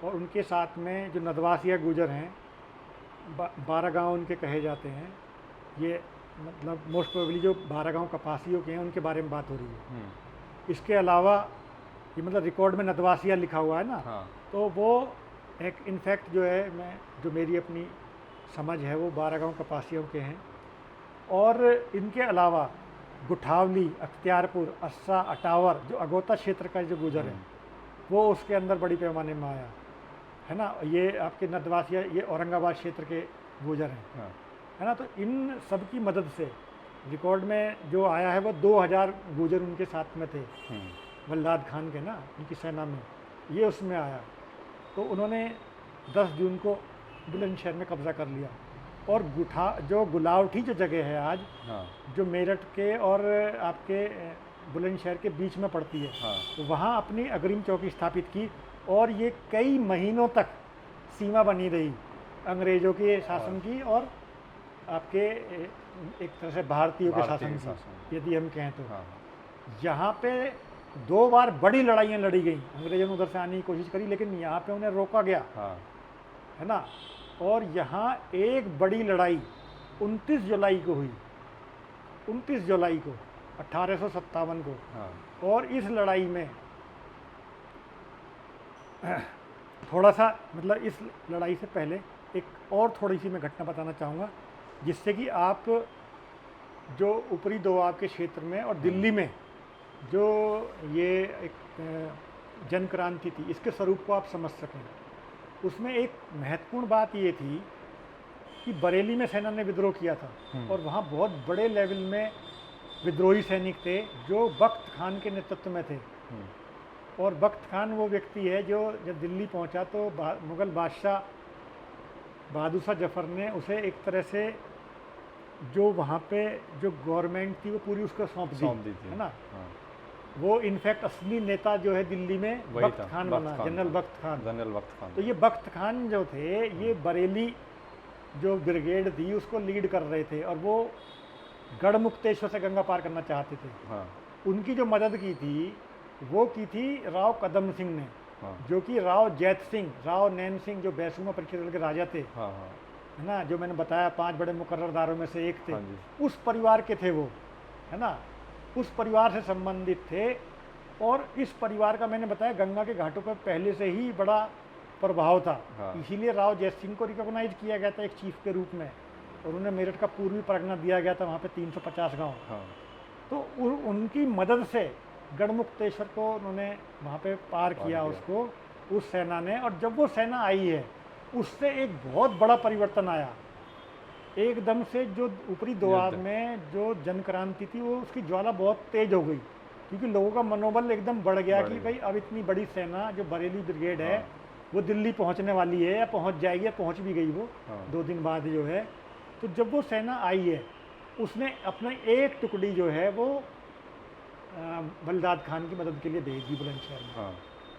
और उनके साथ में जो नदवासिया गुजर हैं, 12 गांव उनके कहे जाते हैं। ये मतलब मोस्ट प्रोबेबली जो 12 गांव कपासियों के हैं उनके बारे में बात हो रही है। इसके अलावा ये मतलब रिकॉर्ड में नदवासिया लिखा हुआ है ना, हाँ। तो वो एक इनफैक्ट जो है, मैं जो मेरी अपनी समझ है वो 12 गांव कपासियों के हैं। और इनके अलावा गुठावली, अख्तियारपुर, अस्सा, अटावर, जो अगोता क्षेत्र का जो गुजर है वो उसके अंदर बड़ी पैमाने में आया है ना। ये आपके नदवासिया ये औरंगाबाद क्षेत्र के गुजर हैं, हाँ। है ना। तो इन सब की मदद से रिकॉर्ड में जो आया है वो 2000 गुजर उनके साथ में थे, बलदाद खान के ना, उनकी सेना में, ये उसमें आया। तो उन्होंने 10 जून को बुलंदशहर में कब्ज़ा कर लिया। और जो गुलावठी जो जगह है आज, हाँ। जो मेरठ के और आपके बुलंदशहर के बीच में पड़ती है, हाँ। तो वहाँ अपनी अग्रिम चौकी स्थापित की। और ये कई महीनों तक सीमा बनी रही अंग्रेज़ों के शासन की और आपके एक तरह से भारतीयों के शासन की, यदि हम कहें तो। हाँ। यहाँ पे 2 बार बड़ी लड़ाइयाँ लड़ी गई। अंग्रेज़ों ने उधर से आने की कोशिश करी, लेकिन यहाँ पे उन्हें रोका गया, हाँ। है ना। और यहाँ एक बड़ी लड़ाई 29 जुलाई को हुई, 29 जुलाई को 1857 को। हाँ। और इस लड़ाई में थोड़ा सा मतलब इस लड़ाई से पहले एक और थोड़ी सी मैं घटना बताना चाहूँगा, जिससे कि आप जो ऊपरी दोआब के क्षेत्र में और दिल्ली में जो ये एक जन क्रांति थी, इसके स्वरूप को आप समझ सकें। उसमें एक महत्वपूर्ण बात ये थी कि बरेली में सेना ने विद्रोह किया था, और वहाँ बहुत बड़े लेवल में विद्रोही सैनिक थे जो बख्त खान के नेतृत्व में थे। और बख्त खान वो व्यक्ति है जो जब दिल्ली पहुँचा तो मुग़ल बादशाह बहादुर शाह जफ़र ने उसे एक तरह से जो वहाँ पे जो गवर्नमेंट थी वो पूरी उसको सौंप दी थी, है ना। हाँ। वो इनफैक्ट असली नेता जो है दिल्ली में बख्त खान बना, जनरल बख्त खान। तो ये बख्त खान जो थे, ये बरेली जो ब्रिगेड थी उसको लीड कर रहे थे, और वो गढ़मुक्तेश्वर से गंगा पार करना चाहते थे। हाँ। उनकी जो मदद की थी वो की थी राव कदम सिंह ने, जो कि राव जैत सिंह, राव नैन सिंह जो बैसुमा परिक्षेत्र के राजा थे, है ना, जो मैंने बताया 5 बड़े मुकर्ररदारों में से एक थे। उस परिवार के थे वो, है ना, उस परिवार से संबंधित थे। और इस परिवार का मैंने बताया गंगा के घाटों पर पहले से ही बड़ा प्रभाव था। इसीलिए राव जैत सिंह को रिकॉग्नाइज किया गया था एक चीफ के रूप में, और उन्हें मेरठ का पूर्वी परगना दिया गया था, वहाँ पे 350 गाँव। तो उनकी मदद से गढ़मुक्तेश्वर को उन्होंने वहाँ पे पार किया उसको, उस सेना ने। और जब वो सेना आई है उससे एक बहुत बड़ा परिवर्तन आया एकदम से। जो ऊपरी दोआब में जो जन क्रांति थी वो उसकी ज्वाला बहुत तेज हो गई, क्योंकि लोगों का मनोबल एकदम बढ़ गया कि भाई अब इतनी बड़ी सेना जो बरेली ब्रिगेड है वो दिल्ली पहुंचने वाली है, या पहुंच जाएगी, या पहुंच भी गई वो 2 दिन बाद जो है। तो जब वो सेना आई है उसने अपना एक टुकड़ी जो है वो बलदाद खान की मदद के लिए भेज दी बुलंदशहर में,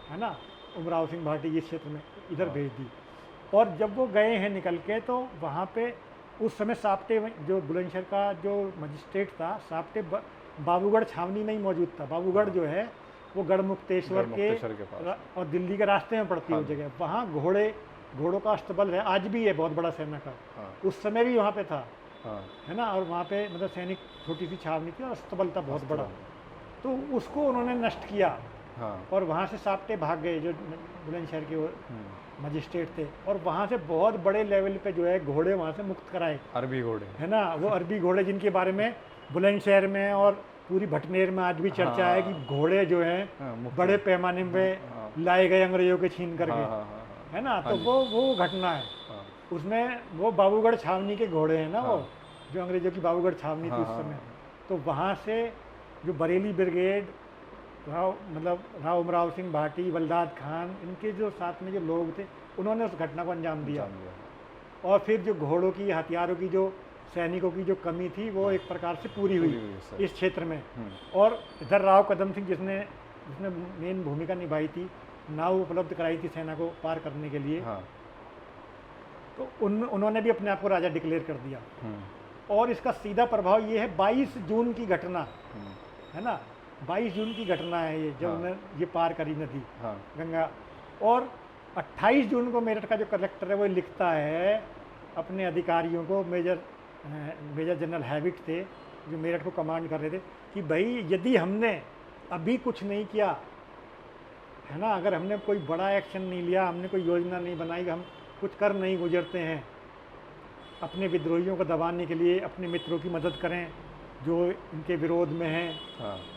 है ना, उमराव सिंह भाटी इस क्षेत्र में इधर भेज दी। और जब वो गए हैं निकल के, तो वहाँ पे उस समय साप्टे जो बुलंदशहर का जो मजिस्ट्रेट था, साप्टे बाबूगढ़ छावनी में ही मौजूद था। बाबूगढ़ जो है वो गढ़मुक्तेश्वर के और दिल्ली के रास्ते में पड़ती है वो जगह। वहाँ घोड़ों का अस्तबल है, आज भी है, बहुत बड़ा सेना का। उस समय भी वहाँ पे था, है ना। और वहाँ पे मतलब सैनिक छोटी सी छावनी थी और अस्तबल था बहुत बड़ा। तो उसको उन्होंने नष्ट किया, और वहाँ से साप्टे भाग गए जो बुलंदशहर के मजिस्ट्रेट थे, और वहाँ से बहुत बड़े लेवल पे जो है घोड़े वहाँ से मुक्त कराए, अरबी घोड़े, है ना। वो अरबी घोड़े जिनके बारे में बुलंदशहर में और पूरी भटनेर में आज भी चर्चा है कि घोड़े जो हैं बड़े पैमाने पे लाए गए अंग्रेजों के छीन करके, है ना। तो वो घटना है उसमें। वो बाबूगढ़ छावनी के घोड़े हैं ना, वो जो अंग्रेजों की बाबूगढ़ छावनी थी उस समय। तो वहाँ से जो बरेली ब्रिगेड राव उमराव सिंह भाटी, बलदाद खान, इनके जो साथ में जो लोग थे उन्होंने उस घटना को अंजाम दिया। और फिर जो घोड़ों की, हथियारों की, जो सैनिकों की जो कमी थी वो एक प्रकार से पूरी हुई इस क्षेत्र में। और इधर राव कदम सिंह जिसने मेन भूमिका निभाई थी, नाव उपलब्ध कराई थी सेना को पार करने के लिए, तो उन्होंने भी अपने आप को राजा डिक्लेयर कर दिया। और इसका सीधा प्रभाव ये है 22 जून की घटना है ना, 22 जून की घटना है ये, जब उन्होंने ये पार करी नदी गंगा। और 28 जून को मेरठ का जो कलेक्टर है वो लिखता है अपने अधिकारियों को, मेजर जनरल हैविट थे जो मेरठ को कमांड कर रहे थे, कि भाई यदि हमने अभी कुछ नहीं किया है ना, अगर हमने कोई बड़ा एक्शन नहीं लिया, हमने कोई योजना नहीं बनाई, हम कुछ कर नहीं गुजरते हैं अपने विद्रोहियों को दबाने के लिए, अपने मित्रों की मदद करें जो इनके विरोध में हैं,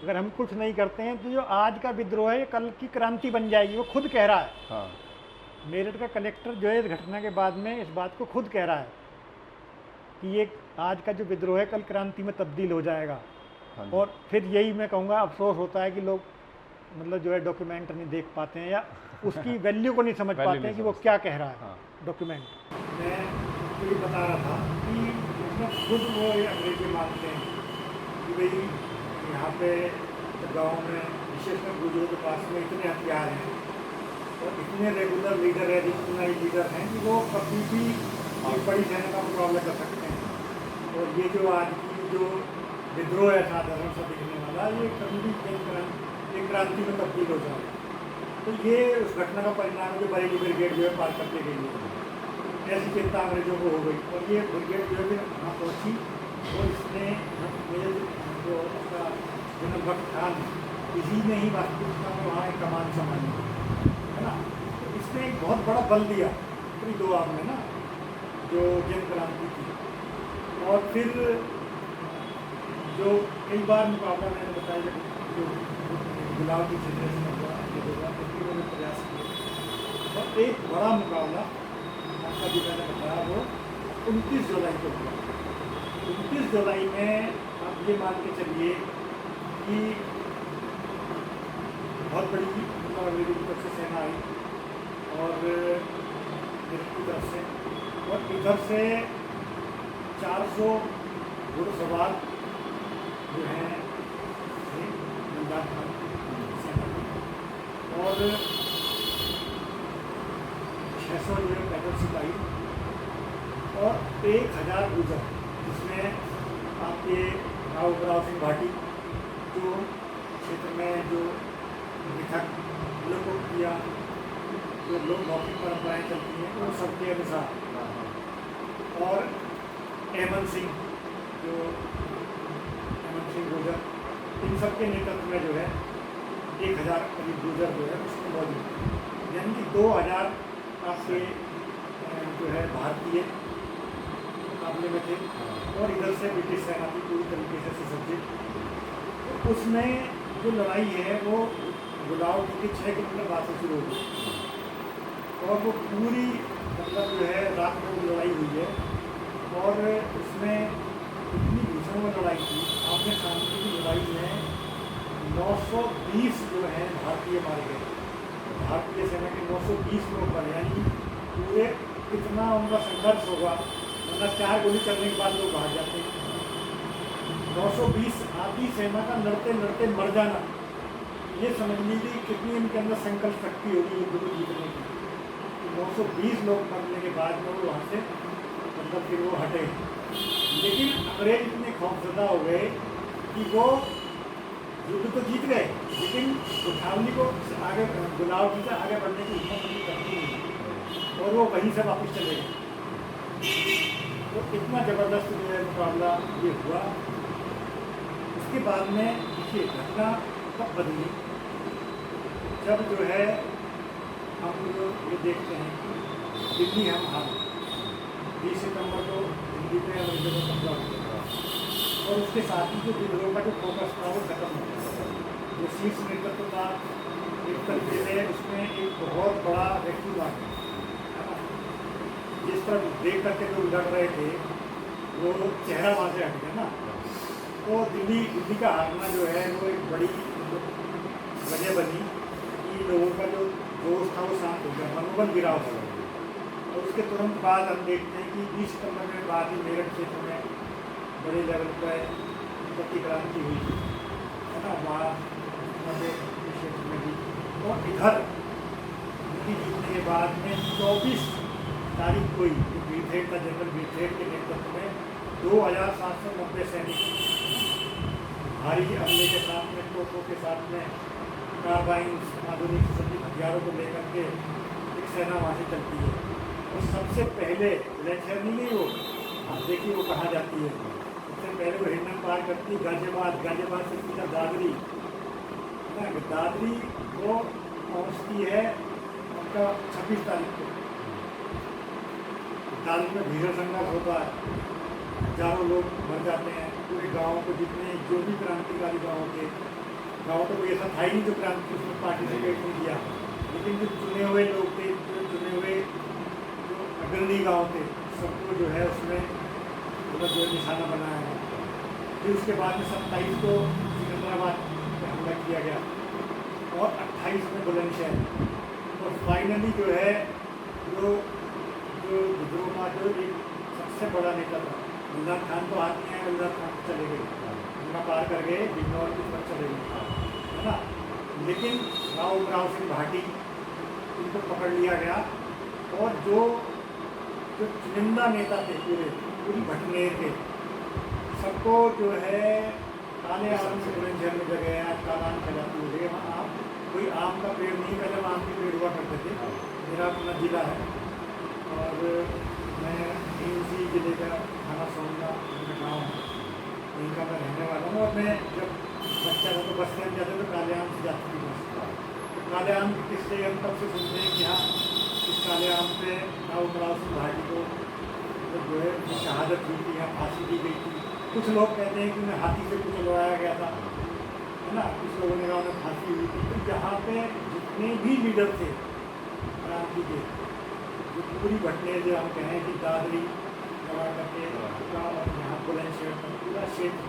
अगर हम कुछ नहीं करते हैं तो जो आज का विद्रोह है कल की क्रांति बन जाएगी। वो खुद कह रहा है, मेरठ का कलेक्टर जो है इस घटना के बाद में इस बात को खुद कह रहा है कि ये आज का जो विद्रोह है कल क्रांति में तब्दील हो जाएगा। और फिर यही मैं कहूँगा, अफसोस होता है कि लोग जो है डॉक्यूमेंट नहीं देख पाते हैं या उसकी वैल्यू को नहीं समझ पाते हैं कि वो क्या कह रहा है डॉक्यूमेंट। मैं तो ये बता रहा था कि खुद वो अंग्रेजी मानते हैं कि भाई यहाँ पे गाँव में विशेषकर बुजुर्गों के पास में इतने हथियार हैं और इतने रेगुलर लीडर है, इतना ही लीडर हैं कि वो कभी भी एक बड़ी सेना का मुकाबला कर सकते हैं। और ये जो आज की जो विद्रोह है साधारण सा दिखने वाला, ये कभी भी एक क्रांति में तब्दील हो जाए। तो ये उस घटना का परिणाम है जो बरेली ब्रिगेड जो है पार करके गई है, ऐसी चिंता अंग्रेजों को हो गई। और ये ब्रिगेड जो है वहाँ पहुँची और इसने जो उसका जनरल भक्त खान, इसी ने ही वास्तविकता में वहाँ एक कमान संभाली है ना। तो इसने एक बहुत बड़ा बल दिया पूरी दो आग में ना, जो जन क्रांति थी। और फिर जो कई बार मुकाबला मैंने बताया जो गुलाब की जनरेशन हुआ, उन्होंने प्रयास किया। और एक बड़ा मुकाबला आपका जो मैंने बताया वो 29 जुलाई को हुआ। 29 जुलाई में आप ये मान के चलिए कि बहुत बड़ी अंग्रेजी की तरफ से सेना आई और मेरठ की तरफ से, और इधर से 400 घुड़सवार जो हैं और 600 जो है पैदल सिपाही और 1000 गुजर, जिसमें आपके राव उमराव सिंह भाटी जो क्षेत्र में जो मिथक लोगों किया, जो लोक मौखिक परंपराएँ चलती हैं उन सबके अनुसार, और अहमद सिंह जो अहमद सिंह गुजर, इन सबके नेतृत्व में जो है 1000 करीब गुजर जो है उसमें मौजूद, यानी कि 2000 आपके जो है भारतीय मुकाबले में थे और इधर से ब्रिटिश सेना की पूरी तरीके से सुसज्जित। तो उसमें जो लड़ाई है वो गुलाव की 6 किलोमीटर बाद से शुरू हो गई और वो पूरी जो है रात में वो लड़ाई हुई है। और उसमें इतनी भीषण लड़ाई थी, आपने सामने की लड़ाई में 920 जो हैं भारतीय मारे गए, भारतीय सेना के 920 लोग मरे, यानी पूरे इतना उनका संघर्ष होगा, मतलब 4 गोली चलने के बाद लोग भाग जाते हैं। 920 आधी सेना का लड़ते लड़ते मर जाना, ये समझ लीजिए कितनी इनके अंदर संकल्प शक्ति होगी युद्ध को जीतने की। 920 लोग मरने के बाद में वो वहाँ से फिर वो हटे। लेकिन अंग्रेज इतने खौफजदा हो गए कि वो युद्ध तो जीत गए, लेकिन उठावनी को आगे गुलाव की से आगे बढ़ने की हिम्मत नहीं करती नहीं, और वो वहीं से वापस चले गए। तो इतना ज़बरदस्त जो है मुकाबला ये हुआ। उसके बाद में देखिए घटना कब बदली, जब जो है हम लोग ये देखते हैं कि दिल्ली हम हार 20 सितंबर को दिल्ली में अंग्रेजों को कब्जा हो गया और उसके साथ ही जो विद्रोह का जो फोकस था वो खत्म हो गया। जो शीर्ष नेतृत्व था एक तरीके से उसमें एक बहुत बड़ा व्यक्ति आ गया, जिस तरह देख करके लोग लड़ रहे थे वो चेहरा वहाँ से हट गया ना। तो दिल्ली का हारना जो है वो एक बड़ी वजह बनी कि लोगों का जो जोश था वो शांत हो गया, मनोबल गिरा हुआ। और उसके तुरंत बाद हम देखते हैं कि 20 सितंबर के बाद ही मेरठ क्षेत्र में बड़े लेवल पर पत्ती क्रांति हुई थी, है ना, वहाँ क्षेत्र में भी। और इधर उनकी जीतने के बाद में 24 तारीख को ही ब्रिगेड का जनरल ब्रिगेड के नेतृत्व में 2790 सैनिक भारी हमले के साथ में, तोपों के साथ में, कार्बाइन्स, आधुनिक सुसज्जित हथियारों को लेकर के एक सेना वहाँ से चलती है। और सबसे पहले बुलंदशहर नहीं गई वो, आप देखिए वो कहाँ जाती है। सबसे पहले वो हिंडन पार करती गाजियाबाद, गाजियाबाद से सीधा दादरी, है ना, दादरी वो पहुँचती है उनका 26 तारीख को। दादरी में भीषण संघर्ष होता है, हजारों लोग मर जाते हैं, पूरे गाँव को, जितने जो भी क्रांतिकारी गाँव थे, गाँव तो कोई ऐसा था ही नहीं जो क्रांति उसमें पार्टिसिपेट नहीं किया, लेकिन जो चुने हुए लोग थे, जो चुने हुए जो अग्रणी गाँव थे, सबको जो है उसमें मतलब जो निशाना बनाया है। फिर उसके बाद में 27 को सिकंदराबाद पर हमला किया गया और 28 में बुलंदशहर। और फाइनली जो है जो जो विद्रोह का जो एक सबसे बड़ा नेता था, गुलजार खान तो हाथ में आए, गुलजार खान चले गए, गंगा पार कर गए, बिजनौर की तरफ चले गए, है ना। लेकिन राव सिंह भाटी इनको पकड़ लिया गया और जो चुनिंदा नेता थे पूरी भटनेर के, सबको जो है काले आम से बुलंदशहर में जगह है, काला आम खिलाती हो गई। वहाँ आम कोई आम का पेड़ नहीं, पहले आम के पेड़ हुआ करते थे। मेरा अपना जिला है और मैं उसी जिले का थाना सोनगा गाँव है, यहीं का मैं रहने वाला हूँ। और मैं जब बच्चा था तो बस स्टैंड जाते तो काले आम से जाती थी बस। तो काले आम के किस्से हम तब से सुनते हैं कि हाँ, इस काले आम पे राव सिंह भाटी को जो है उनकी शहादत हुई थी, यहाँ फांसी दी गई थी। कुछ लोग कहते हैं कि उन्हें हाथी से कुछ लड़वाया गया था, है ना, कुछ लोगों ने कहा उन्हें फांसी हुई थी। तो यहाँ पे जितने भी लीडर थे क्रांति के, जो पूरी भटनेर जो हम कहें कि दादरी लगा करके और यहाँ बुलंदशहर का पूरा क्षेत्र,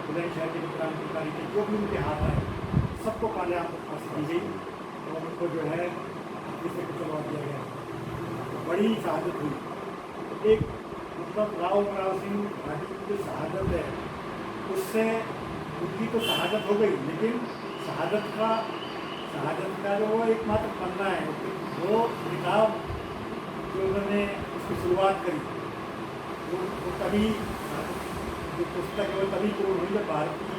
बुलंदशहर के जो क्रांतिकारी थे, जो भी उनके हाथ आए, सबको काले आम को फांसी दी गई और उनको जो है हाथी से कुछ लड़वा दिया गया। बड़ी शहादत हुई। एक मतलब राव सिंह भाटी की जो शहादत है, उससे उनकी तो शहादत हो गई, लेकिन शहादत का जो वो एकमात्र पन्ना है, वो किताब जो उन्होंने उसकी शुरुआत करी, वो तभी जो पुस्तक है वो तभी पूर्ण हुई जब भारत की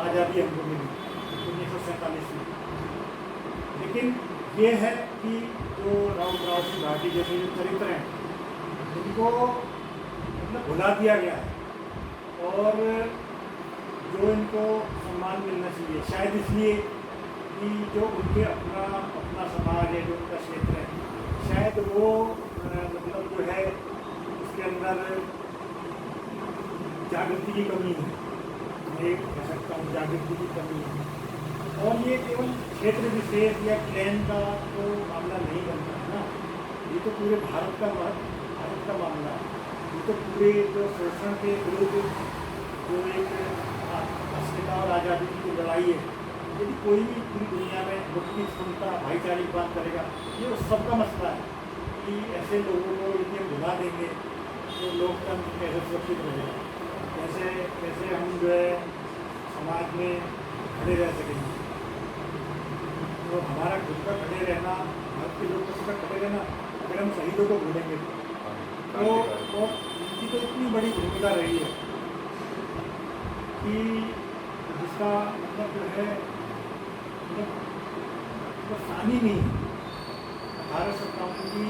आज़ादी हमको मिली 1947 में। लेकिन ये है कि जो राव सिंह भाटी जैसे जो चरित्र हैं, उनको मतलब भुला दिया गया है और जो इनको सम्मान मिलना चाहिए, शायद इसलिए कि जो उनके अपना समाज है, जो उनका क्षेत्र है, शायद वो मतलब जो है उसके अंदर जागृति की कमी है, मैं कह सकता हूँ जागृति की कमी है। और ये केवल क्षेत्र विशेष या क्लैन का तो मामला नहीं बनता है ना, ये तो पूरे भारत का मामला है। ये तो पूरे जो शोषण के विरुद्ध जो एक अस्मिता और आज़ादी की लड़ाई है, यदि कोई भी पूरी दुनिया में मुक्ति, समता, भाईचारे की बात करेगा, ये उस सबका मसला है कि ऐसे लोगों को यदि हम भुला देंगे तो लोकतंत्र कैसे सुरक्षित रहेगा, कैसे हम जो है समाज में खड़े रह सकेंगे। तो हमारा खुद का खड़े रहना, भारत के लोग का खड़े रहना, अगर हम शहीदों को भूलेंगे तो उनकी तो इतनी बड़ी भूमिका रही है कि जिसका मतलब जो है मतलब सानी नहीं है। 1857 की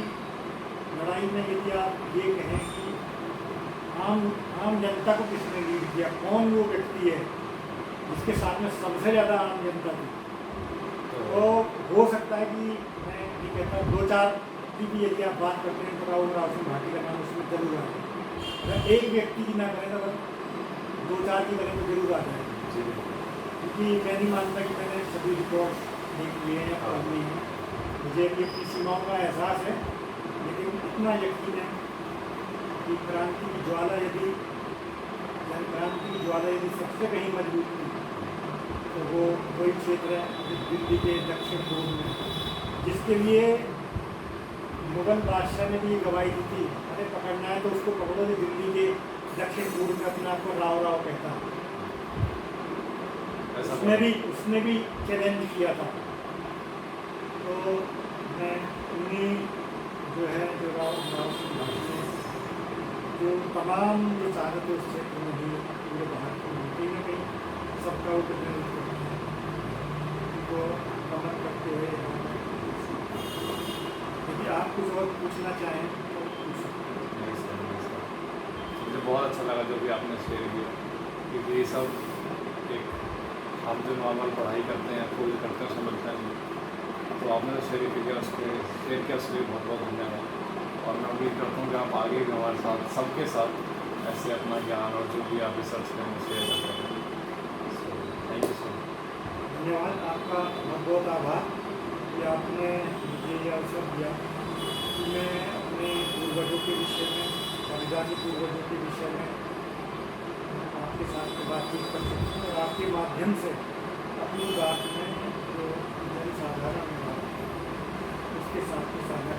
लड़ाई में यदि आप ये कहें कि आम जनता को किसने लीड किया, कौन वो व्यक्ति है जिसके साथ में सबसे ज़्यादा आम जनता थी, तो हो सकता है कि मैं ये कहता हूँ 2-4 की भी यदि आप बात करते हैं तो राव सिंह भाटी का नाम उसमें जरूर आ जाए। अगर एक व्यक्ति की ना करें तो अगर 2-4 की करें तो जरूर आ जाए, क्योंकि मैं नहीं मानता कि मैंने सभी रिकॉर्ड देख लिए हैं या पढ़ लिए हैं। मुझे भी अपनी सीमाओं का एहसास है, लेकिन इतना यकीन है कि क्रांति की ज्वाला यदि सबसे कहीं मजबूत थी तो वो वो वही क्षेत्र है जो दिल्ली के दक्षिण पूर्व में, जिसके लिए मुगल बादशाह ने भी गवाही दी थी, अरे पकड़ना है तो उसको पकड़ो जो दिल्ली के दक्षिण पूर्व में अपने आप को राव राव कहता है। उसने भी चैलेंज किया था। तो मैं उन्हीं जो है जो राव सिंह भाटी ने जो तमाम जो चाहते थे उस क्षेत्र में भी पूरे भारत को कहीं ना कहीं सबका प्रतिनिधित्व करते हैं, उनको कमर करते हुए यदि आप कुछ और पूछना चाहें तो पूछ सकते हैं। मुझे बहुत अच्छा लगा जो भी आपने शेयर किया, क्योंकि ये सब एक हम जो नॉर्मल पढ़ाई करते हैं खोज करते हैं समझते हैं, तो आपने जो शेयर किया उसके लिए बहुत बहुत धन्यवाद। और मैं उम्मीद करता हूँ कि आप आगे भी हमारे साथ सबके साथ ऐसे अपना ज्ञान और जो भी आप रिसर्च करें वो शेयर करते हैं। So thank you so much. धन्यवाद, आपका बहुत बहुत आभार कि आपने मुझे ये अवसर दिया कि मैं अपने पूर्वजों के विषय में, बलिदानी पूर्वजों के विषय में आपके साथ बातचीत कर सकूँ और आपके माध्यम से अपनी बात में जो जनसाधारण है उसके साथ साझा